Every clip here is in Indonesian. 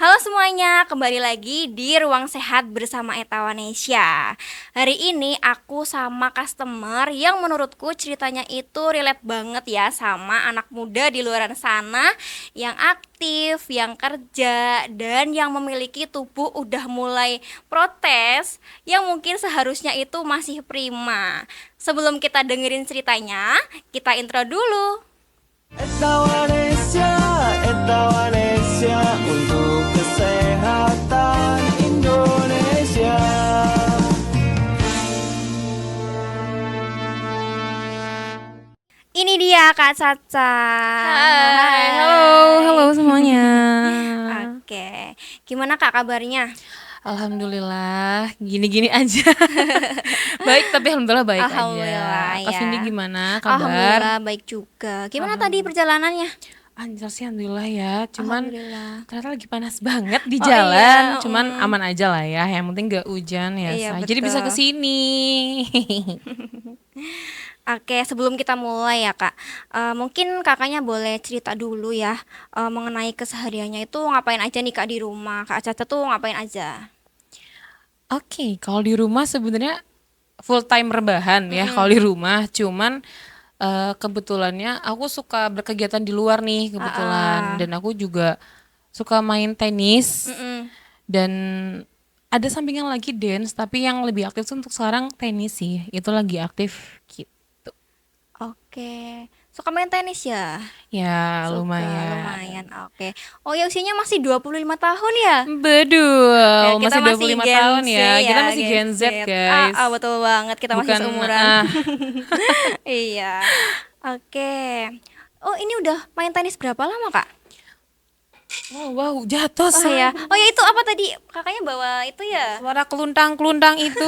Halo semuanya, kembali lagi di Ruang Sehat bersama Etawanesia. Hari ini aku sama customer yang menurutku ceritanya itu relate banget ya sama anak muda di luar sana yang aktif, yang kerja, dan yang memiliki tubuh udah mulai protes yang mungkin seharusnya itu masih prima. Sebelum kita dengerin ceritanya, kita intro dulu. Etawanesia, Etawanesia untuk kesehatan Indonesia. Ini dia Kak Caca. Hai, halo, halo semuanya. Oke, gimana Kak kabarnya? Alhamdulillah, gini-gini aja. Baik, tapi alhamdulillah baik Alhamdulillah aja. Kak ya. Vindi gimana kabar? Alhamdulillah baik juga. Gimana tadi perjalanannya? Anjir sih alhamdulillah ya. Cuman Alhamdulillah. ternyata lagi panas banget di Oh jalan. iya, Cuman aman aja lah ya. Yang penting gak hujan ya, iya Say. Jadi bisa betul. kesini. Oke, sebelum kita mulai ya Kak, mungkin kakaknya boleh cerita dulu ya mengenai kesehariannya itu ngapain aja nih Kak di rumah. Kak Caca tuh ngapain aja? Oke, kalau di rumah sebenarnya full time rebahan ya kalau Mm-mm. di rumah. Cuman kebetulannya aku suka berkegiatan di luar nih Ah, kebetulan. ah. Dan aku juga suka main tenis Mm-mm. dan ada sampingan lagi dance, tapi yang lebih aktif tuh untuk sekarang tenis sih. Itu lagi aktif gitu. Oke, suka main tenis ya? Ya, Suka, lumayan. lumayan. Oke. Oh ya usianya masih 25 tahun ya? Ya, Bedul, kita masih masih 25 Gen tahun Z ya. Kita ya, masih Gen Gen Z, Z. guys. Betul banget. Kita masih Bukan seumuran. Iya. Oke. Oh, ini udah main tenis berapa lama, Kak? wow, jatuh Oh ya. say. Oh ya itu apa tadi? Kakaknya bawa itu ya? Suara keluntang-keluntang itu.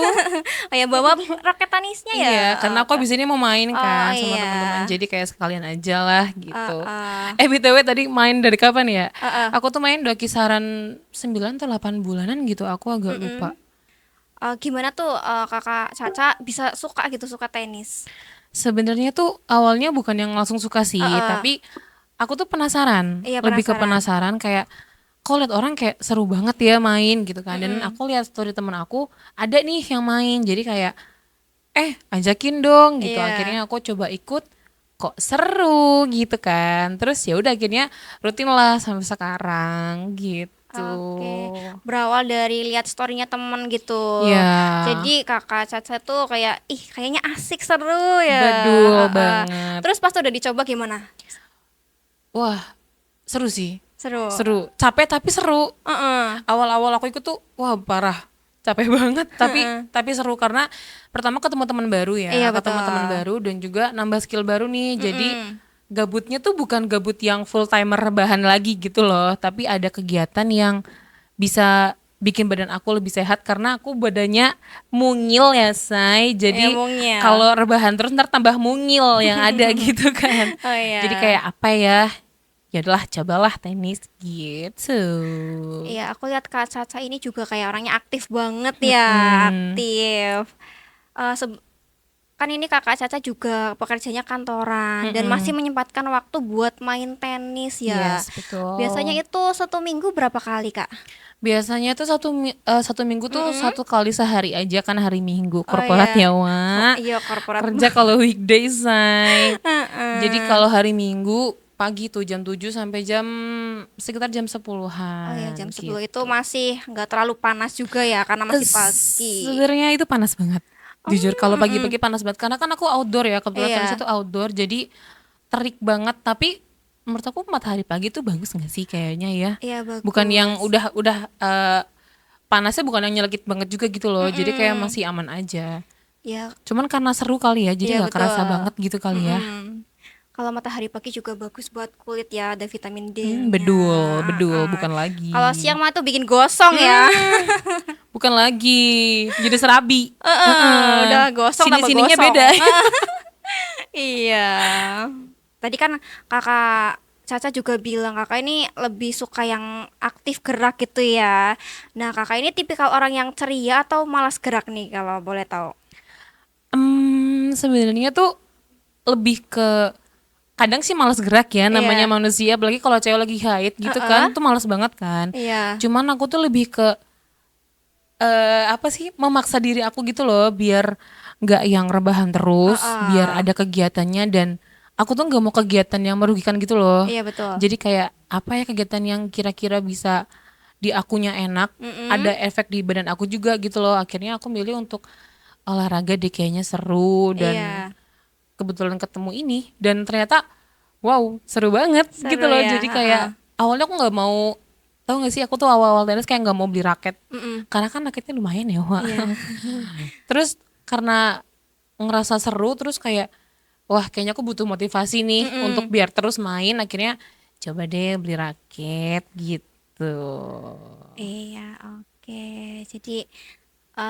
Oh ya, bawa raket tenisnya ya? Iya, karena aku Oke. abis ini mau main Oh kan sama iya. teman-teman, jadi kayak sekalian aja lah Uh, gitu. uh, BTW tadi main dari kapan ya? uh, uh. Aku tuh main udah kisaran 9 atau 8 bulanan gitu, aku agak lupa. Mm-mm. Gimana tuh Kakak Caca bisa suka gitu suka tenis? Sebenarnya tuh awalnya bukan yang langsung suka Uh, sih, uh. tapi aku tuh penasaran, Iya lebih ke penasaran. penasaran kayak kok lihat orang kayak seru banget ya main gitu kan. Dan Mm-mm. aku lihat story temen aku ada nih yang main, jadi kayak ajakin dong gitu. Iya. Akhirnya aku coba ikut, kok seru gitu kan. Terus ya udah akhirnya rutin lah sampai sekarang gitu. Oke, berawal dari lihat storynya temen gitu. Ya, Jadi kakak Caca tuh kayak, ih kayaknya asik seru ya. bedul Heeh. banget. Terus pas udah dicoba gimana? Wah, seru sih. Seru. Seru. Capek tapi seru. Heeh. Awal-awal aku ikut tuh wah parah. Capek banget tapi seru karena pertama ketemu teman baru Iya ya, ketemu teman betul. baru dan juga nambah skill baru nih. Jadi Mm-mm. gabutnya tuh bukan gabut yang full timer rebahan lagi gitu loh, tapi ada kegiatan yang bisa bikin badan aku lebih sehat karena aku badannya mungil ya, Say. Iya Jadi mungil. kalau rebahan terus ntar tambah mungil yang ada gitu kan. Oh Jadi iya. kayak apa ya? Ya udahlah, cobalah tenis gitu. Iya, aku lihat Kak Caca ini juga kayak orangnya aktif banget ya, Hmm, aktif. Eh, seb- kan ini kakak Caca juga pekerjanya kantoran dan masih mm-mm. menyempatkan waktu buat main tenis ya. Yes, Biasanya betul. itu satu minggu berapa kali kak? Biasanya tuh satu minggu tuh Mm-mm. 1 kali sehari aja kan hari Minggu. Oh Korporat ya, ya, oh, Wak. iya korporat. Kerja kalau weekday, say. Jadi Heeh. kalau hari Minggu pagi tuh jam 7 sampai sekitar jam Oh ya 10-an jam 10 itu gitu. masih nggak terlalu panas juga ya karena masih pagi. Sebenarnya itu panas banget. Jujur kalau Mm-mm. pagi-pagi panas banget karena kan aku outdoor ya, kebetulan tenis Iya, itu outdoor jadi terik banget. Tapi menurut aku matahari pagi tuh bagus nggak sih kayaknya ya. iya Bukan yang bagus. udah panasnya bukan yang nyelekit banget juga gitu loh. Jadi kayak Mm-mm. masih aman aja. Ya, Cuman karena seru kali ya, iya jadi nggak betul. kerasa banget gitu kali ya. Mm-mm. Kalau matahari pagi juga bagus buat kulit ya, ada vitamin D-nya. Bedul, bedul, Heeh. bukan Kalau siang lagi. mah tuh bikin gosong ya. Bukan lagi. Jadi serabi. Udah gosong tambah Sini-sininya gosong. beda. Iya. Tadi kan kakak Caca juga bilang kakak ini lebih suka yang aktif gerak gitu ya. Nah kakak ini tipikal orang yang ceria atau malas gerak nih kalau boleh tahu? Sebenarnya tuh lebih ke kadang sih malas gerak ya, namanya Iya. manusia, apalagi kalau cewek lagi haid gitu kan, tuh malas banget kan. Iya. Cuman aku tuh lebih ke apa sih, memaksa diri aku gitu loh, biar nggak yang rebahan terus, biar Heeh. ada kegiatannya, dan aku tuh nggak mau kegiatan yang merugikan gitu loh. Iya betul. Jadi kayak apa ya kegiatan yang kira-kira bisa di akunya enak, ada efek di badan aku juga gitu loh. Akhirnya aku milih untuk olahraga deh, kayaknya seru, dan Iya. kebetulan ketemu ini, dan ternyata wow seru banget gitu Seru loh. ya. Jadi Heeh. kayak awalnya aku nggak mau, tahu nggak sih, aku tuh awal-awal tenis kayak nggak mau beli raket Mm-mm. karena kan raketnya lumayan ya Wak. Iya. Terus karena ngerasa seru, terus kayak wah kayaknya aku butuh motivasi nih untuk biar terus main, akhirnya coba deh beli raket gitu. Iya, oke. Jadi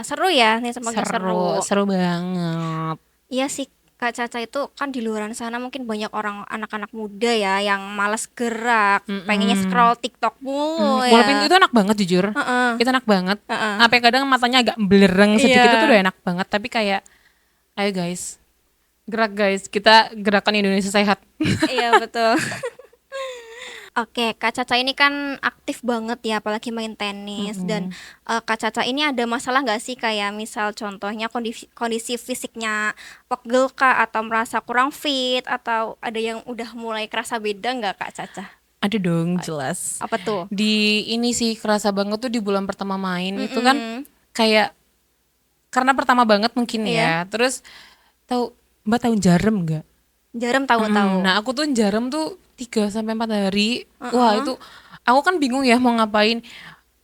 seru ya, nih semakin Seru, seru. seru banget. Iya sih, Kak Caca itu kan di luaran sana mungkin banyak orang anak-anak muda ya yang malas gerak, pengennya Mm-mm. scroll TikTok mulu Walaupun ya. itu enak banget jujur, Heeh. itu enak banget. Heeh. Sampai kadang matanya agak belereng sedikit itu Iya. udah enak banget. Tapi kayak, ayo guys, gerak guys, kita gerakan Indonesia sehat. Iya betul. Oke, Kak Caca ini kan aktif banget ya, apalagi main tenis. Dan Kak Caca ini ada masalah nggak sih kayak misal contohnya kondisi fisiknya pegel Kak, atau merasa kurang fit, atau ada yang udah mulai kerasa beda nggak Kak Caca? Ada dong, jelas. Apa tuh? Di ini sih kerasa banget tuh di bulan pertama main itu kan Mm-mm. kayak karena pertama banget mungkin Iya, ya. Terus tahu Mbak tahu jarum nggak? jarum tahu-tahu. Nah aku tuh jarum tuh 3 sampai 4 hari. Wah itu aku kan bingung ya mau ngapain.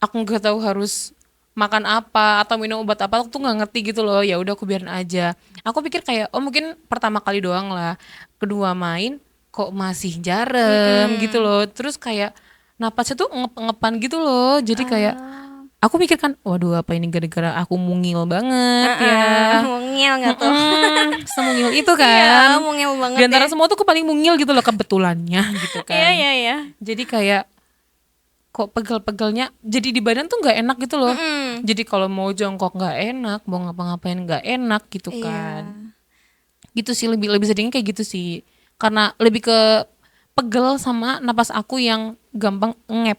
Aku nggak tahu harus makan apa atau minum obat apa. Aku tuh nggak ngerti gitu loh. Ya udah aku biarin aja. Aku pikir kayak oh mungkin pertama kali doang lah. Kedua main kok masih jarum gitu loh. Terus kayak napasnya tuh ngep-ngepan gitu loh. Jadi kayak aku pikir kan, waduh apa ini gara-gara aku mungil banget ya. Mungil nggak tuh? Semungil itu Iya, kan. mungil banget Di antara ya. semua tuh aku paling mungil gitu loh kebetulannya gitu Iya, kan. iya, iya. Jadi kayak kok pegel-pegelnya jadi di badan tuh nggak enak gitu loh. Mm-mm. Jadi kalau mau jongkok nggak enak, mau ngapa-ngapain nggak enak gitu Iya. kan. Gitu sih lebih lebih seringnya kayak gitu sih. Karena lebih ke pegel sama napas aku yang gampang ngep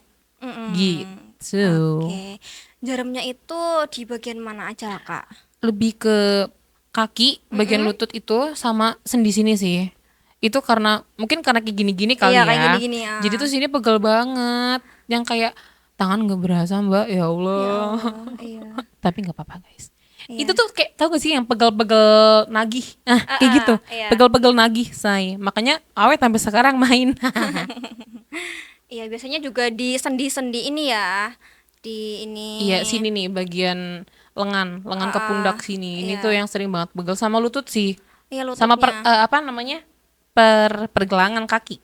gitu. Oke. Jarumnya itu di bagian mana aja, Kak? Lebih ke kaki bagian lutut itu sama sendi sini sih. Itu karena mungkin karena kayak gini-gini kali Iya, kayak ya. gini-gini ya. Jadi tuh sini pegel banget. Yang kayak tangan nggak berasa Mbak, ya Ya Allah. Allah, iya. Tapi nggak apa-apa guys. Iya. Itu tuh kayak tahu gak sih yang pegel-pegel nagih. Nah, kayak gitu. Iya. Pegel-pegel nagih, say. Makanya awet sampai sekarang main. Iya, biasanya juga di sendi-sendi ini ya. Di ini. Iya, sini nih bagian lengan ke pundak sini. Ini iya. tuh yang sering banget pegel sama lutut sih. Iya, Sama lututnya. apa namanya? Pergelangan kaki.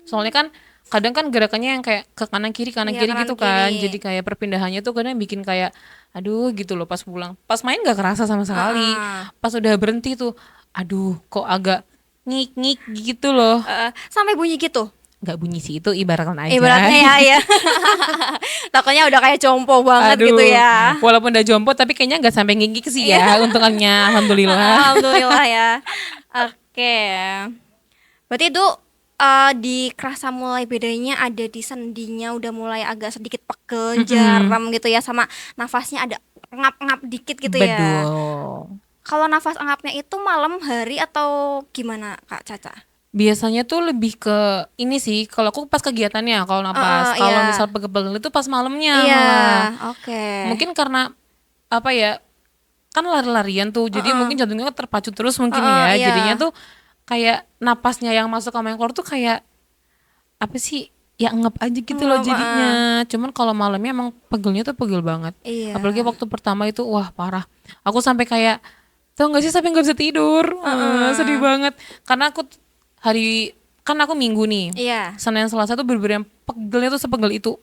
Soalnya kan kadang kan gerakannya yang kayak ke kanan Iya, kiri kanan gitu kan. kiri. Jadi kayak perpindahannya tuh kadang bikin kayak aduh gitu loh pas pulang. Pas main gak kerasa sama sekali. Pas udah berhenti tuh aduh kok agak ngik-ngik gitu loh. Sampai bunyi gitu. Gak bunyi sih, itu ibaratkan aja. Ibaratnya ya, ya. Takutnya udah kayak compo banget Aduh, gitu ya. walaupun udah jompo tapi kayaknya nggak sampai ngingkik sih ya, untungannya, alhamdulillah. Alhamdulillah ya. Oke. Berarti itu kerasa mulai bedanya ada di sendinya, udah mulai agak sedikit pegel, jaram gitu ya, sama nafasnya ada ngap-ngap dikit gitu ya. Betul. Kalau nafas ngapnya itu malam hari atau gimana Kak Caca? Biasanya tuh lebih ke ini sih, kalau aku pas kegiatannya, kalau napas, kalau Iya. misal pegel-pegel itu pas malamnya Iya, malah. oke. Mungkin karena apa ya, kan lari-larian tuh, jadi mungkin jantungnya terpacu terus mungkin ya, Iya. jadinya tuh kayak napasnya yang masuk sama yang keluar tuh kayak apa sih, ya ngep aja gitu loh Ngep, jadinya. Cuman kalau malamnya emang pegelnya tuh pegel banget. Iya. Apalagi waktu pertama itu wah parah. Aku sampai kayak tau gak sih sampai nggak bisa tidur. Sedih banget. Karena aku kan aku minggu nih. Iya. Senin Selasa tuh bener-bener yang pegelnya tuh sepegel itu.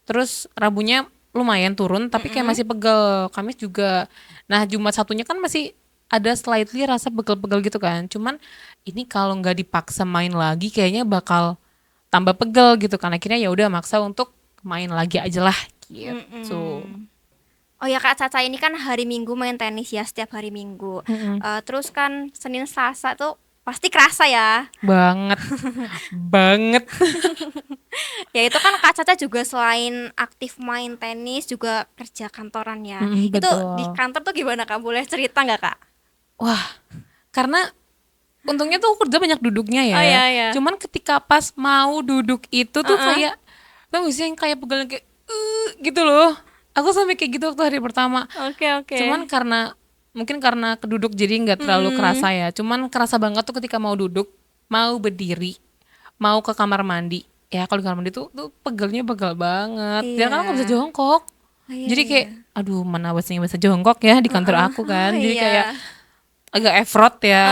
Terus Rabunya lumayan turun tapi kayak masih pegel. Kamis juga. Nah Jumat Satunya kan masih ada slightly rasa pegel-pegel gitu kan. Cuman ini kalau nggak dipaksa main lagi kayaknya bakal tambah pegel gitu kan. Akhirnya ya udah maksa untuk main lagi aja lah gitu. Oh ya Kak Caca ini kan hari Minggu main tenis ya, setiap hari Minggu. Terus kan Senin Selasa tuh Pasti kerasa ya. banget. Banget. Ya itu kan Kak Caca juga selain aktif main tenis juga kerja kantoran ya. Mm, Itu di betul. kantor tuh gimana Kak? Boleh cerita nggak Kak? Wah, karena untungnya tuh kerja banyak duduknya Oh ya. iya iya. Cuman ketika pas mau duduk itu tuh Heeh. kayak, tau gak sih yang kayak pegal kayak gitu loh. Aku sampai kayak gitu waktu hari pertama. Oke oke. Cuman karena mungkin karena keduduk jadi nggak terlalu Mm-mm. kerasa ya. Cuman kerasa banget tuh ketika mau duduk, mau berdiri, mau ke kamar mandi. Ya kalau di kamar mandi tuh pegelnya pegal banget. Dan kan aku nggak bisa Iya. jongkok. Oh iya Jadi iya. kayak, aduh mana basnya bisa jongkok ya di kantor Heeh. aku Oh kan. Jadi kayak iya. agak effort Heeh. ya.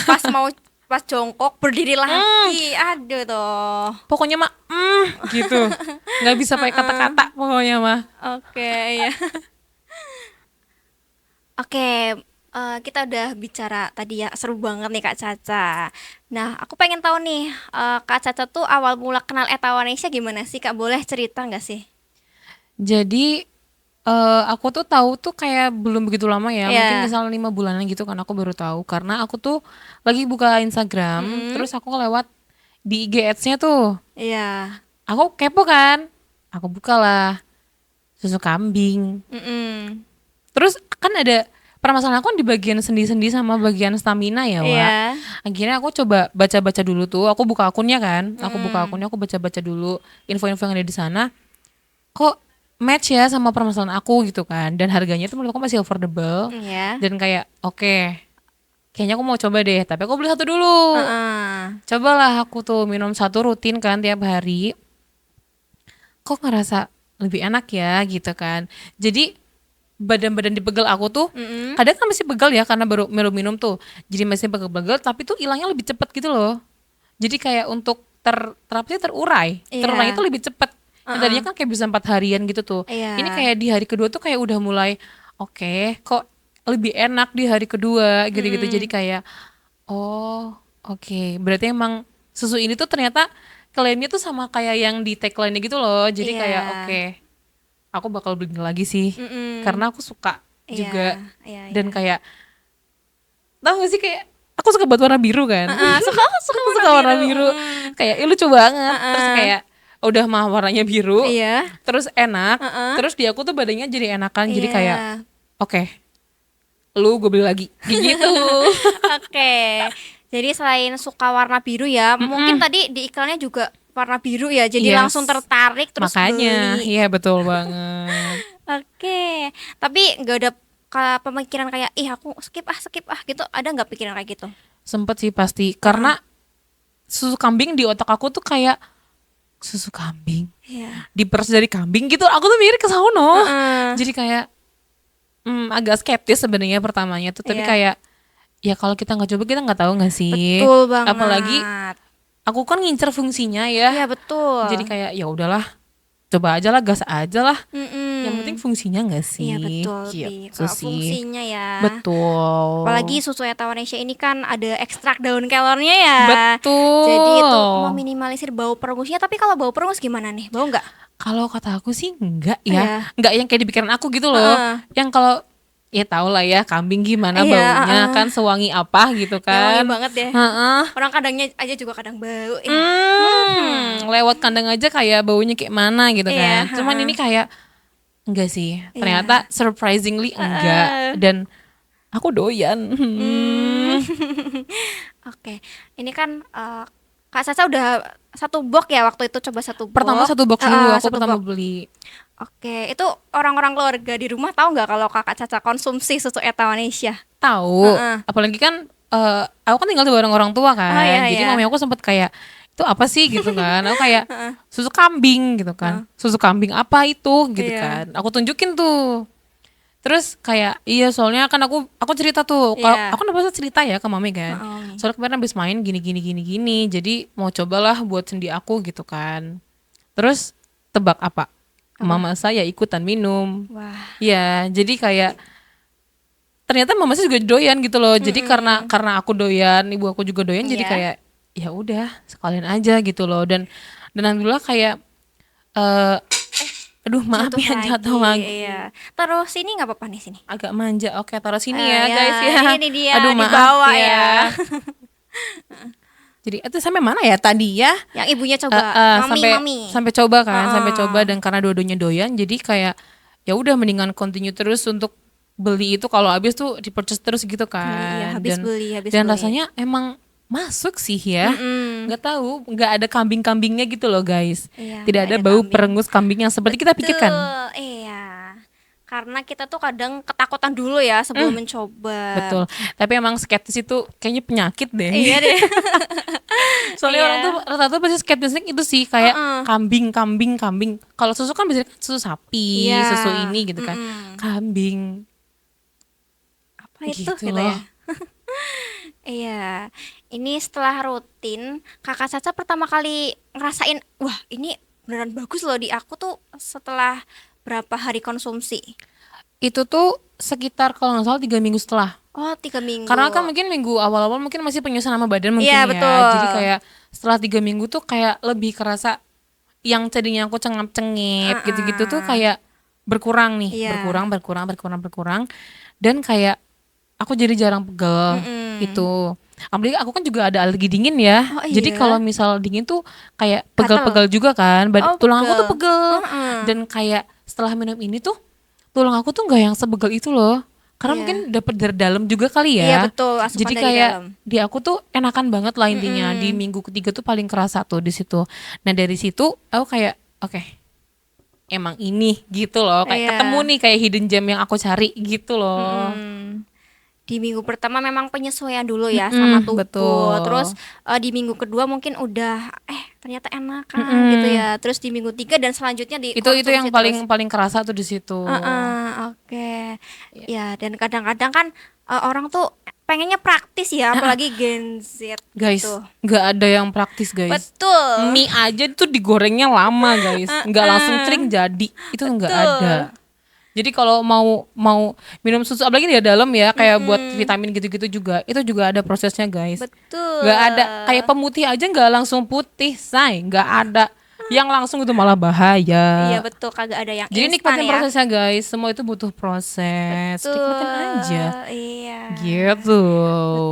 Pas mau pas jongkok berdiri lagi. Aduh tuh. Pokoknya mah gitu. Nggak bisa pakai kata-kata pokoknya mah. Oke ya. Oke, kita udah bicara tadi ya, seru banget nih Kak Caca. Nah, aku pengen tahu nih, Kak Caca tuh awal mula kenal Etawanesia gimana sih Kak? Boleh cerita nggak sih? Jadi aku tuh tahu tuh kayak belum begitu lama ya, mungkin Ya. misal 5 bulanan gitu kan aku baru tahu karena aku tuh lagi buka Instagram, Mm-mm. terus aku lewat di IG Ads-nya tuh, Iya. aku kepo kan, aku bukalah susu kambing, Mm-mm. terus kan ada permasalahan aku kan di bagian sendi-sendi sama bagian stamina ya Wak. Iya. Akhirnya aku coba baca-baca dulu tuh, aku buka akunnya kan, Mm-mm. aku baca-baca dulu info-info yang ada di sana, kok match ya sama permasalahan aku gitu kan, dan harganya tuh menurut aku masih affordable Iya. dan kayak oke, kayaknya aku mau coba deh, tapi aku beli satu dulu. Heeh. Cobalah aku tuh minum satu rutin kan tiap hari, kok ngerasa lebih enak ya gitu kan. Jadi badan-badan dipegel aku tuh Mm-mm. kadang kan masih pegal ya karena baru minum tuh, jadi masih pegel-pegel tapi tuh hilangnya lebih cepet gitu loh. Jadi kayak untuk terapnya terurai itu Iya. lebih cepet. Yang Heeh. tadinya kan kayak bisa 4 harian gitu tuh, ini Iya. kayak di hari kedua tuh kayak udah mulai oke, kok lebih enak di hari kedua gitu-gitu. Jadi Mm-mm. kayak oh oke, berarti emang susu ini tuh ternyata klaimnya tuh sama kayak yang di tagline gitu loh. Jadi Iya. kayak oke, aku bakal beli lagi sih Mm-mm. karena aku suka Iya. juga. Iya. Iya. Dan kayak tau gak sih kayak aku suka buat warna biru kan. Heeh. Suka suka Aku warna suka warna biru. biru, Mm. kayak ih lucu banget, terus Heeh. kayak udah mah warnanya biru, Iya. terus enak, Heeh. terus di aku tuh badannya jadi enakan, jadi kayak Iya. oke, lu gue beli lagi kayak gitu. Oke. Jadi selain suka warna biru ya, mungkin tadi di iklannya juga warna biru ya. Jadi langsung Yes, tertarik terus makanya beli. iya betul banget. Oke. Tapi nggak ada pemikiran kayak ih aku skip ah gitu. Ada nggak pikiran kayak gitu? Sempet sih pasti karena susu kambing di otak aku tuh kayak susu kambing Iya. diperes dari kambing gitu, aku tuh mikir ke sono. Heeh. Jadi kayak agak skeptis sebenarnya pertamanya tuh, tapi Iya. kayak ya kalau kita nggak coba kita nggak tahu nggak sih. Betul Apalagi banget. aku kan ngincer fungsinya ya. Iya betul. Jadi kayak ya udahlah, coba aja lah, gas aja lah. Yang penting Mm-mm. fungsinya nggak sih? Iya betul Bi. Gitu Kalau sih. fungsinya ya. Betul. Apalagi susu Etawanesia ini kan ada ekstrak daun kelornya ya. Jadi itu Betul. meminimalisir bau perengusnya. Tapi kalau bau perengus gimana nih? Bau nggak? Kalau kata aku sih enggak Iya. ya. Enggak yang kayak di pikiran aku gitu loh. Heeh. Yang kalau ya tau lah ya kambing gimana Iya, baunya heeh. kan, sewangi apa gitu Ya wangi kan. banget deh. Heeh. Orang kadangnya aja juga kadang bau ya. Hmm. Lewat kandang aja kayak baunya kayak mana gitu Iya, kan. Cuman ini kayak enggak sih. Iya. Ternyata surprisingly enggak, dan aku doyan. Hmm. Oke. Ini kan Kak Caca udah satu box ya waktu itu coba satu box. Pertama satu box dulu, aku Satu pertama box. beli. Oke, itu orang-orang keluarga di rumah tahu nggak kalau Kakak Caca konsumsi susu Etawanesia? Tahu, Heeh. apalagi kan aku kan tinggal di bareng orang tua kan. Oh, iya, Jadi iya. mami aku sempet kayak itu apa sih gitu kan. Aku kayak susu kambing gitu kan. Susu kambing apa itu gitu Iya. kan. Aku tunjukin tuh. Terus kayak iya, soalnya kan aku cerita tuh. Kalau Iya. aku udah pernah cerita ya ke mami kan. Heeh. Soalnya kemarin habis main gini. Jadi mau cobalah buat sendi aku gitu kan. Terus tebak apa? Mama saya ikutan minum. Wah. Ya, jadi kayak ternyata mama saya juga doyan gitu loh. Jadi karena aku doyan, ibu aku juga doyan, jadi Iya. kayak ya udah sekalian aja gitu loh. Dan alhamdulillah kayak eh aduh maaf Jatuh ya jatuh lagi. Iya. Terus ini nggak apa-apa nih sini. Agak manja. Oke, taruh sini Ah, ya ya, guys ya. ini dia Aduh di maaf bawah ya. ya. Jadi itu sampai mana ya tadi ya? Yang ibunya coba, Sampai mami. sampai coba kan, sampai coba dan karena dua-duanya doyan, jadi kayak ya udah mendingan continue terus untuk beli itu kalau habis tuh di-purchase terus gitu Iya, kan. habis beli, habis Dan beli. rasanya emang masuk sih ya. Nggak tahu, nggak ada kambing-kambingnya gitu loh guys. Iya, Tidak nggak ada ada bau kambing. perengus kambing yang seperti kita pikirkan. Betul, iya. Karena kita tuh kadang ketakutan dulu ya sebelum mencoba. Betul. Tapi emang skeptis itu kayaknya penyakit deh. Iya deh. Soalnya Iya. orang tuh rata-rata pasti skeptisnya itu sih kayak kambing, kambing, kambing. Kalau susu kan biasanya kan susu sapi, Iya. susu ini gitu kan. Kambing Apa itu gitu gitu loh. ya? Iya. Ini setelah rutin, Kakak Caca pertama kali ngerasain, wah ini beneran bagus loh di aku tuh setelah berapa hari konsumsi. Itu tuh sekitar kalau nggak salah 3 minggu setelah. Oh, 3 minggu. Karena kan mungkin minggu awal-awal mungkin masih penyesuaian sama badan mungkin Iya, ya. betul. Jadi kayak setelah 3 minggu tuh kayak lebih kerasa yang tadinya aku cengap-cengip gitu-gitu tuh kayak berkurang nih, Iya. berkurang. Dan kayak aku jadi jarang pegel gitu. Apalagi aku kan juga ada alergi dingin ya. Oh, Jadi iya? kalau misal dingin tuh kayak pegel-pegel juga kan. Oh, Tulang aku tuh pegel. pegel. Dan kayak setelah minum ini tuh tulang aku tuh nggak yang sebegel itu loh. Karena Iya. mungkin dapet dari dalam juga kali ya. Iya, betul, asupan Jadi dari kayak dalam. di aku tuh enakan banget lah intinya. Di minggu ketiga tuh paling kerasa tuh di situ. Nah dari situ aku kayak oke, emang ini gitu loh. Kayak Iya. ketemu nih kayak hidden gem yang aku cari gitu loh. Di minggu pertama memang penyesuaian dulu ya sama tubuh. betul. Terus di minggu kedua mungkin udah ternyata enakan gitu ya. Terus di minggu 3 dan selanjutnya Itu yang dikonsumsi terus. paling kerasa tuh di situ. Oke. Ya, dan kadang-kadang kan orang tuh pengennya praktis ya, apalagi Gen Z Guys, gitu. nggak ada yang praktis guys. Betul. Mie aja tuh digorengnya lama guys, nggak langsung cering jadi, itu nggak ada. Jadi kalau mau minum susu, apalagi di dalam ya, kayak buat vitamin gitu-gitu juga, itu juga ada prosesnya guys. Betul. Nggak ada kayak pemutih aja nggak langsung putih, say, nggak ada. Yang langsung itu malah bahaya. Iya, betul, kagak ada yang Jadi instan nikmatin ya. prosesnya guys, semua itu butuh proses, nikmatin aja. Iya. Gitu.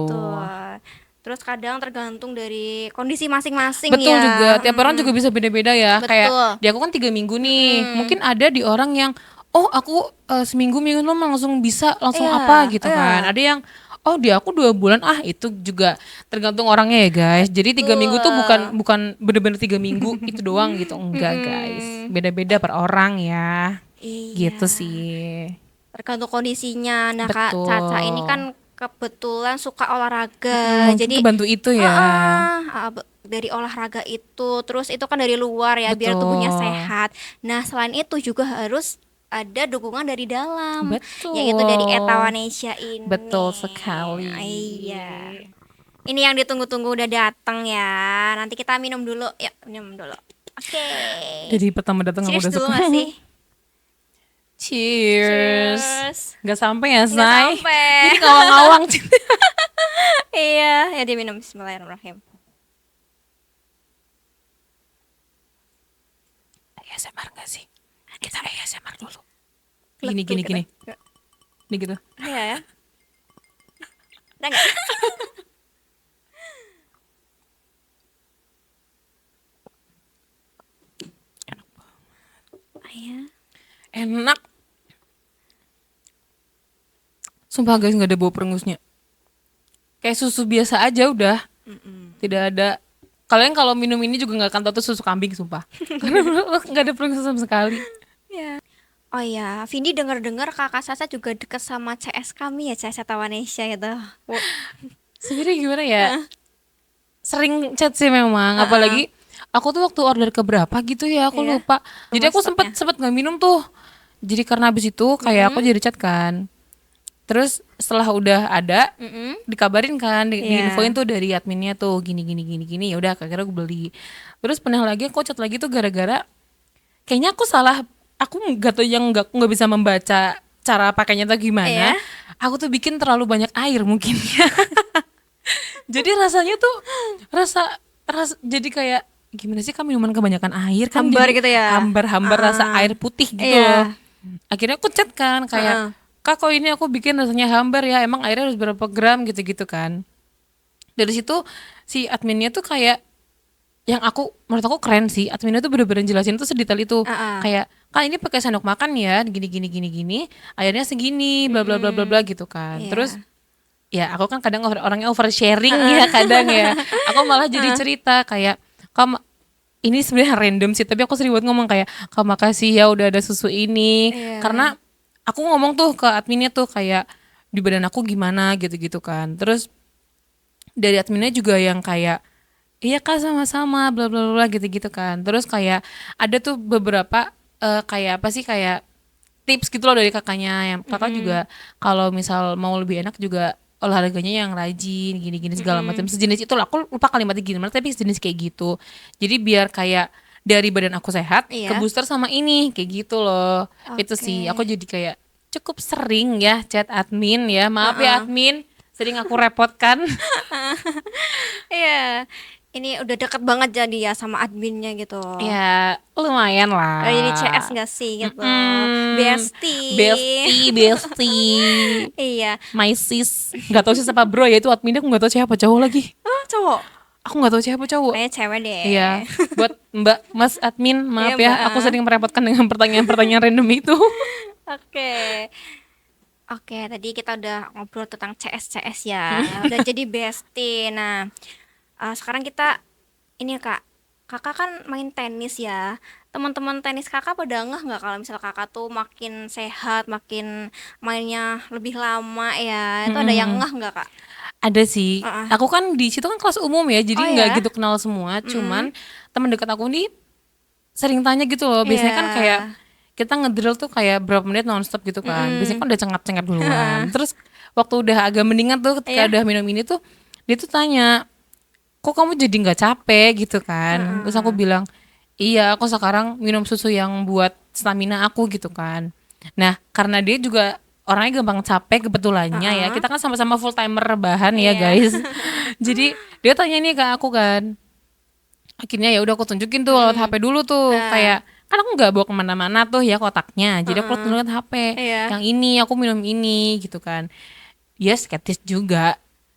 Betul. Terus kadang tergantung dari kondisi masing-masing Betul ya. juga, tiap orang juga bisa beda-beda ya. Betul. Kayak di aku kan 3 minggu nih, mungkin ada di orang yang oh aku seminggu minum langsung bisa langsung Iya, apa gitu iya. kan. Ada yang oh di aku 2 bulan, itu juga tergantung orangnya ya guys. Jadi 3 minggu tuh bukan bener-bener 3 minggu itu doang gitu, enggak guys. Beda-beda per orang ya, Iya. gitu sih. Tergantung kondisinya. Nah, Kak Betul. Caca ini kan kebetulan suka olahraga. Mungkin Jadi kebantu itu ya. dari olahraga itu, terus itu kan dari luar ya, biar Betul. tubuhnya sehat. Nah, selain itu juga harus ada dukungan dari dalam, Betul. yaitu dari Etawanesia ini. Betul sekali. Iya. Ini yang ditunggu-tunggu udah datang ya. Nanti kita minum dulu. Yuk, minum dulu. Oke. Jadi pertama datang aku Cheers udah dulu suka. gak sih? Cheers. Cheers. Gak sampai ya, Nggak Say? sampai. Jadi ngawang-ngawang. Iya, ya diminum. Bismillahirrahmanirrahim. ASMR gak sih? Kita ASMR dulu. Letup Gini. kita. Ini gitu. Iya ya. Udah nggak? Iya. Enak. Sumpah guys, gak ada bau perengusnya. Kayak susu biasa aja udah. Tidak ada. Kalian kalau minum ini juga gak akan tahu tuh susu kambing sumpah. Karena gak ada perengus sama sekali. Iya. Oh ya, Vindi dengar-dengar kakak Sasa juga deket sama CS kami ya, CS Etawanesia gitu. Sebenarnya gimana ya? Sering chat sih memang, apalagi aku tuh waktu order keberapa gitu ya, aku Iya. lupa. Jadi aku Stoknya. sempet nggak minum tuh. Jadi karena habis itu kayak aku jadi chat kan. Terus setelah udah ada, dikabarin kan, Iya. diinfoin tuh dari adminnya tuh gini. Ya udah, akhirnya aku beli. Terus pernah lagi aku chat lagi tuh gara-gara kayaknya aku salah. Aku nggak tahu yang nggak bisa membaca cara pakainya tuh gimana. Iya. Aku tuh bikin terlalu banyak air mungkin ya. Jadi rasanya tuh rasa jadi kayak gimana sih, kan minuman kebanyakan air kan, Hambar jadi gitu ya? hambar rasa air putih gitu Iya. loh. Akhirnya aku chat kan kayak Kak, kok ini aku bikin rasanya hambar ya, emang airnya harus berapa gram gitu-gitu kan. Dari situ si adminnya tuh kayak yang menurut aku keren sih, adminnya tuh bener-bener jelasin tuh sedetail itu, Heeh. kayak kan ini pakai sendok makan ya, gini gini gini gini, airnya segini, bla bla bla bla bla gitu kan. Terus Iya. ya aku kan kadang orangnya oversharing ya kadang ya, aku malah jadi cerita kayak kamu ini sebenarnya random sih, tapi aku sering buat ngomong kayak kak makasih ya udah ada susu ini, Iya. karena aku ngomong tuh ke adminnya tuh kayak di badan aku gimana gitu-gitu kan. Terus dari adminnya juga yang kayak iya kak sama-sama bla bla bla gitu-gitu kan. Terus kayak ada tuh beberapa kayak apa sih kayak tips gitu loh dari kakaknya, yang kakak juga kalau misal mau lebih enak juga olahraganya yang rajin gini-gini segala macam sejenis itu lah, aku lupa kalimatnya gimana tapi sejenis kayak gitu, jadi biar kayak dari badan aku sehat ke Iya. booster sama ini kayak gitu loh. Itu Oke. sih aku jadi kayak cukup sering ya chat admin ya, maaf ya Heeh. admin sering aku repotkan. Iya. Ini udah deket banget jadi ya sama adminnya gitu. Ya lumayan Jadi CS lah. nggak sih gitu. Mm-mm. Bestie. Bestie, bestie. Iya. My sis. Gak tau sih siapa bro ya, itu adminnya aku gak tau siapa, cowok lagi. Oh, cowok. Aku gak tau siapa cowok. Kayaknya cewek deh. Iya, buat mbak, mas admin, Iya, maaf Mbak. ya, aku sering merepotkan dengan pertanyaan-pertanyaan random itu. Oke. Oke, tadi kita udah ngobrol tentang CS-CS ya. Udah jadi bestie. Nah, sekarang kita ini Kak. Kakak kan main tenis ya. Teman-teman tenis Kakak pada ngeh nggak kalau misal Kakak tuh makin sehat, makin mainnya lebih lama ya. Itu ada yang Mm-mm. ngeh nggak, Kak? Ada sih, Heeh. aku kan di situ kan kelas umum ya, jadi Oh nggak ya? gitu kenal semua, Mm-mm. cuman teman dekat aku nih sering tanya gitu loh. Biasanya kan kayak Iya. kita ngedrill tuh kayak berapa menit nonstop gitu kan. Biasanya Mm-mm. kan udah cengat-cengat duluan. Terus waktu udah agak mendingan tuh ketika Iya. udah minum ini tuh dia tuh tanya, "Kok kamu jadi nggak capek?" gitu kan. Terus aku Heeh. bilang, "Iya, aku sekarang minum susu yang buat stamina aku gitu kan." Nah, karena dia juga orangnya gampang capek kebetulannya ya. Heeh. Kita kan sama-sama full timer rebahan ya, Iya. guys. Jadi dia tanya nih ke aku kan, akhirnya ya udah aku tunjukin tuh lewat Mm-mm. HP dulu tuh, Nah. kayak kan aku nggak bawa kemana-mana tuh ya kotaknya, jadi aku Heeh. tunjukin HP Iya. yang ini aku minum ini gitu kan. Dia skeptis juga,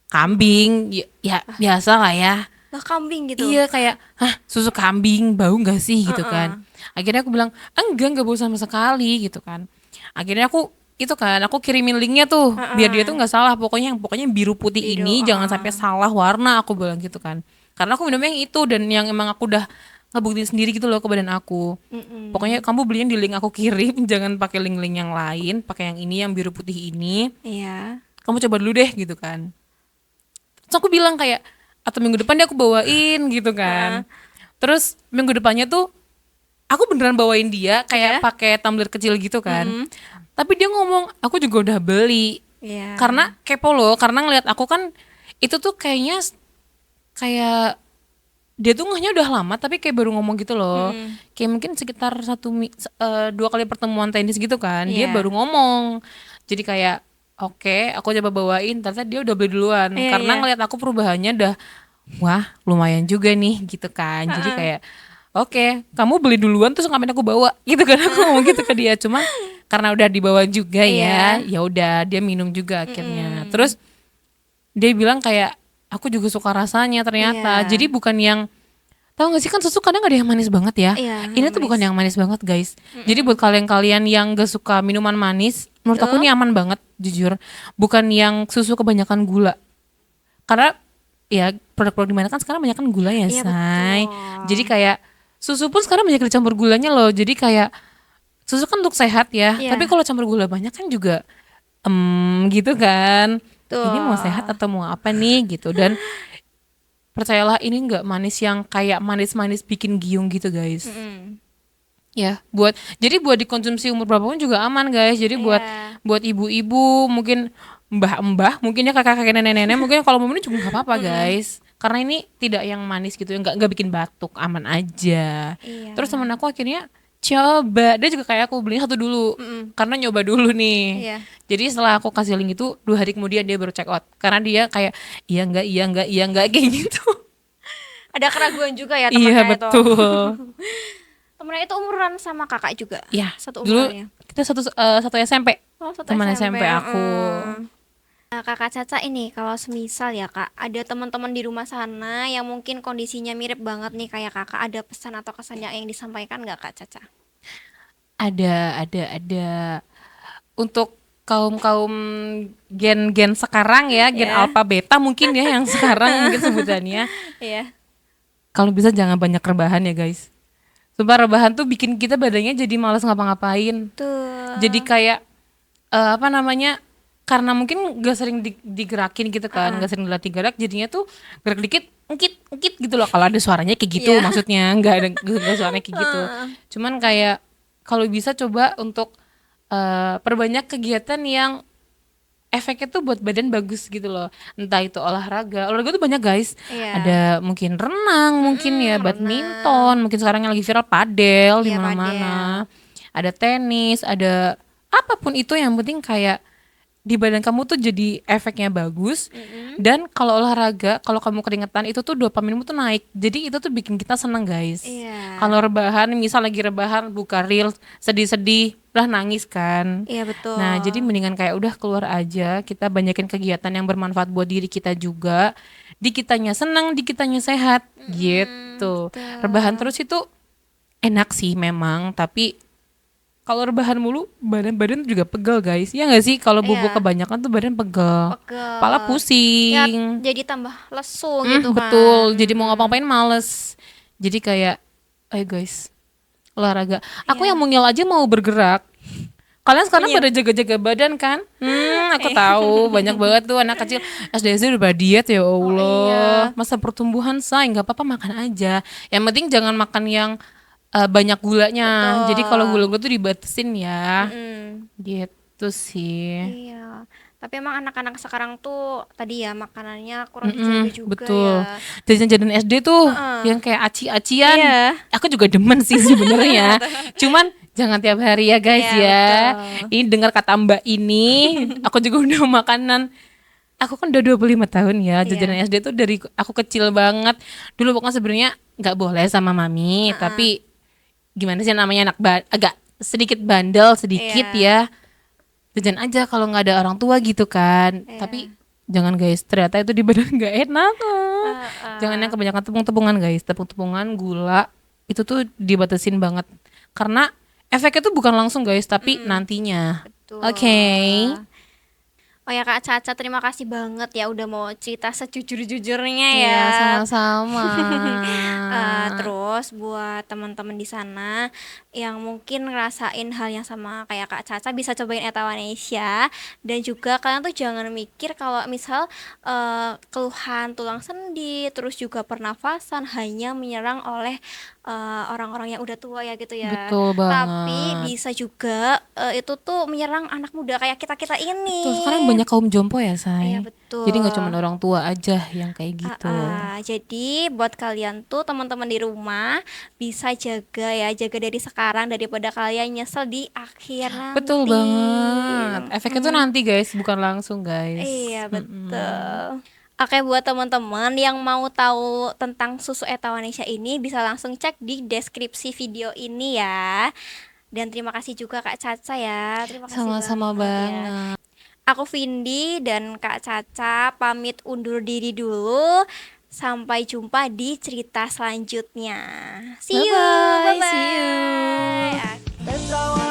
kambing ya, ya biasa lah ya. Lah kambing gitu. Iya kayak hah susu kambing bau nggak sih gitu kan. Heeh. Akhirnya aku bilang enggak bau sama sekali gitu kan. Akhirnya aku itu kan aku kirimin linknya tuh biar dia tuh Heeh. nggak salah, pokoknya yang biru putih Biru. ini jangan sampai Heeh. salah warna, aku bilang gitu kan. Karena aku minumnya yang itu dan yang emang aku udah ngebuktiin sendiri gitu loh ke badan aku. Pokoknya Mm-mm. kamu beliin di link aku kirim, jangan pakai link-link yang lain, pakai yang ini yang biru putih ini. Iya. Kamu coba dulu deh gitu kan. Terus aku bilang kayak atau minggu depan dia aku bawain gitu Heeh. kan. Terus minggu depannya tuh aku beneran bawain dia kayak Iya. pakai tumbler kecil gitu kan. Mm-mm. Tapi dia ngomong aku juga udah beli. Iya. Karena kepo loh, karena ngeliat aku kan itu tuh kayaknya kayak dia tuh ngehnya udah lama tapi kayak baru ngomong gitu loh. Mm-mm. Kayak mungkin sekitar 2 kali pertemuan tenis gitu kan. Dia Iya. baru ngomong. Jadi kayak oke, aku coba bawain, ternyata dia udah beli duluan Iya, karena iya. ngeliat aku perubahannya udah wah, lumayan juga nih gitu kan. Jadi Heeh. kayak oke, kamu beli duluan terus ngapain aku bawa gitu kan, aku ngomong gitu ke dia. Cuma karena udah dibawa juga ya, Iya. ya udah dia minum juga akhirnya. Mm-mm. Terus dia bilang kayak aku juga suka rasanya ternyata. Iya. Jadi bukan yang tahu gak sih kan susu kadang ada yang manis banget ya. Iya, Ini tuh bukan manis. yang manis banget guys. Jadi buat kalian-kalian yang gak suka minuman manis, menurut aku Betul. ini aman banget jujur. Bukan yang susu kebanyakan gula. Karena ya produk-produk di mana kan sekarang banyak kan gula ya, Iya, say. betul. Jadi kayak susu pun sekarang banyak dicampur gulanya loh. Jadi kayak susu kan untuk sehat ya. Iya. Tapi kalau campur gula banyak kan juga gitu kan. Ini mau sehat Tuh. atau mau apa nih gitu. Dan percayalah ini nggak manis yang kayak manis-manis bikin giung gitu guys. Mm-mm. Ya, jadi buat dikonsumsi umur berapapun juga aman guys. Jadi buat Iya. buat ibu-ibu, mungkin mbah-mbah, mungkin ya kakak-kakak nenek-nenek, mungkin kalau mau minum juga nggak apa-apa guys. Karena ini tidak yang manis gitu, nggak bikin batuk, aman aja. Iya. Terus temen aku akhirnya coba, dia juga kayak aku beli satu dulu, Mm-mm. karena nyoba dulu nih. Iya. Jadi setelah aku kasih link itu 2 hari kemudian dia baru check out, karena dia kayak iya enggak kayak gitu. Ada keraguan juga ya Iya temennya itu. betul. Temennya itu umuran sama kakak juga. Ya, Satu dulu umurannya. kita satu SMP. Oh, satu Teman SMP. SMP aku. Heeh. Kakak Caca ini kalau semisal ya Kak, ada teman-teman di rumah sana yang mungkin kondisinya mirip banget nih kayak Kakak, ada pesan atau kesan yang disampaikan nggak Kak Caca? Ada. Untuk kaum-kaum gen-gen sekarang ya, gen Ya, alpha beta mungkin ya yang sekarang mungkin sebutannya. iya. Kalau bisa jangan banyak rebahan ya guys. Sumpah rebahan tuh bikin kita badannya jadi malas ngapa-ngapain. Jadi Tuh. kayak apa namanya? Karena mungkin gak sering digerakin gitu kan, gak sering dilatih gerak, jadinya tuh gerak dikit, ngkit gitu loh. Kalau ada suaranya kayak gitu, Iya. maksudnya nggak suaranya kayak gitu. Cuman kayak kalau bisa coba untuk perbanyak kegiatan yang efeknya tuh buat badan bagus gitu loh. Entah itu olahraga tuh banyak guys. Iya. Ada mungkin renang, mungkin ya Renang. badminton, mungkin sekarang yang lagi viral padel di Iya, padel. mana-mana. Ada tenis, ada apapun itu yang penting kayak di badan kamu tuh jadi efeknya bagus. Dan kalau olahraga, kalau kamu keringetan itu tuh dopaminmu tuh naik. Jadi itu tuh bikin kita seneng guys. Iya. Kalau rebahan, misal lagi rebahan buka reel sedih-sedih, lah nangis kan. Iya, betul. Nah, jadi mendingan kayak udah keluar aja, kita banyakin kegiatan yang bermanfaat buat diri kita juga. Di kitanya senang, di kitanya sehat, gitu. Rebahan Betul. terus itu enak sih memang, tapi kalau rebahan mulu badan-badan juga pegel guys. Ya nggak sih? Kalau bubuk Iya, kebanyakan tuh badan pegel. Kepala pegel. Ya, pusing. jadi tambah lesu gitu kan. Betul. Jadi mau ngapa-ngapain males. Jadi kayak, ayo guys, olahraga. Aku yang Iya. mungil aja mau bergerak. Kalian sekarang Iya. pada jaga-jaga badan kan? Aku tahu banyak banget tuh anak kecil SD udah pada diet ya Oh Allah. iya. Masa pertumbuhan say nggak apa-apa makan aja. Yang penting jangan makan yang banyak gulanya. Jadi kalau Betul. gula-gula tuh dibatesin ya. Mm-mm. Gitu sih. Iya. Tapi emang anak-anak sekarang tuh tadi ya makanannya kurang dijaga juga Betul. ya. Jajan-jajan SD tuh Heeh. yang kayak aci-acian. Iya. Aku juga demen sih sebenarnya. Cuman jangan tiap hari ya guys Iya, ya. betul. Ini dengar kata Mbak ini, aku juga udah makanan. Aku kan udah 25 tahun ya, Iya. jajanan SD tuh dari aku kecil banget. Dulu pokoknya sebenarnya nggak boleh sama mami, tapi gimana sih namanya agak sedikit bandel sedikit Iya. ya. Jajan aja kalau nggak ada orang tua gitu kan. Iya. Tapi jangan guys, ternyata itu di badan nggak enak. Jangan yang Heeh. kebanyakan tepung-tepungan guys, tepung-tepungan, gula itu tuh dibatasin banget. Karena efeknya tuh bukan langsung guys, tapi nantinya. Oke. Betul. Oh ya Kak Caca, terima kasih banget ya udah mau cerita sejujur-jujurnya Iya, ya. sama-sama. Terus buat teman-teman di sana yang mungkin ngerasain hal yang sama kayak Kak Caca bisa cobain Etawanesia, dan juga kalian tuh jangan mikir kalau misal keluhan tulang sendi terus juga pernafasan hanya menyerang oleh orang-orang yang udah tua ya gitu ya. Betul Tapi banget. bisa juga itu tuh menyerang anak muda kayak kita-kita Tuh, ini. sekarang banyak kaum jompo ya, Iya, say. Jadi nggak cuma betul. orang tua aja yang kayak gitu. Jadi buat kalian tuh teman-teman di rumah bisa jaga ya, jaga dari sekarang daripada kalian nyesel di akhir Betul nanti. banget. Efeknya tuh nanti guys, bukan langsung guys. Iya, betul. Oke, buat teman-teman yang mau tahu tentang susu Etawanesia ini bisa langsung cek di deskripsi video ini ya. Dan terima kasih juga Kak Caca ya. Terima kasih Sama-sama banget ya. banget. Aku Vindi dan Kak Caca pamit undur diri dulu. Sampai jumpa di cerita selanjutnya. See you. Bye-bye. See you. Bye-bye. Estaban